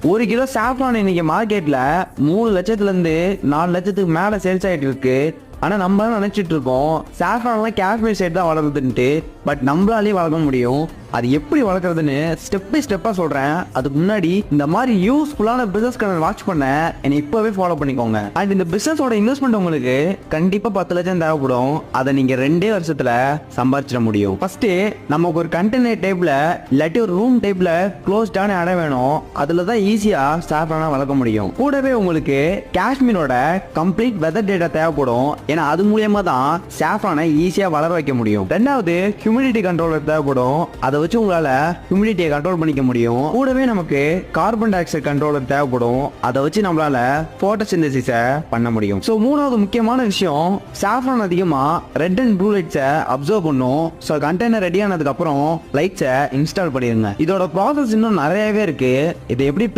1 kilo saffron இன்னைக்கு மார்க்கெட்ல 3 லட்சத்துல இருந்து 4 லட்சத்துக்கு மேல சேல்ஸ் ஆயிட்டு இருக்கு. ஆனா நம்ம நினைச்சிட்டு இருக்கோம் சாஃப்ரான்லாம் காஷ்மீர் சைடு தான் வளருதுன்ட்டு. பட் நம்மளாலே வளர்க்க முடியும். அது எப்படி வளர்க்குறதுன்னு ஸ்டெப் பை ஸ்டெப்பா சொல்றேன். அதுக்கு முன்னாடி இந்த மாதிரி யூஸ்ஃபுல்லான பிசினஸ் சேனல் வாட்ச் பண்ண என்னை இப்பவே ஃபாலோ பண்ணிக்கோங்க. அண்ட் இந்த பிசினஸோட இன்வெஸ்ட்மெண்ட் உங்களுக்கு கண்டிப்பா 10 லட்சம் தேவைப்படும். அதை நீங்க 2 வருஷத்துல சம்பாதிச்சிட முடியும். ஃபர்ஸ்ட் நமக்கு ஒரு கண்டெய்னர் டைப்ல இல்லாட்டி ஒரு ரூம் டைப்ல க்ளோஸ்டான இடம் வேணும். அதுல தான் ஈஸியா சாஃப்ரானா வளர்க்க முடியும். கூடவே உங்களுக்கு காஷ்மீரோட கம்ப்ளீட் வெதர் டேட்டா தேவைப்படும். ஏன்னா அது மூலியமா தான் சாஃப்ரானை ஈஸியா வளர வைக்க முடியும். ரெண்டாவது ஹியூமிடிட்டி கண்ட்ரோலர் தேவைப்படும். அதை வச்சு உங்களால ஹியூமிடிட்டியை கண்ட்ரோல் பண்ணிக்க முடியும். கூடவே நமக்கு கார்பன் டை ஆக்சைடு கண்ட்ரோலர் தேவைப்படும். அதை வச்சு நம்மளால போட்டோசிந்தசிஸை பண்ண முடியும். ஸோ 3வது முக்கியமான விஷயம், சாஃப்ரான் அதிகமா ரெட் அண்ட் ப்ளூ லைட்ஸை அப்சர்வ் பண்ணும். ஸோ கண்டெய்னர் ரெடி ஆனதுக்கு அப்புறம் லைட்ஸை இன்ஸ்டால் பண்ணிருங்க. இதோட ப்ராசஸ் இன்னும் நிறையவே இருக்கு. இதை எப்படி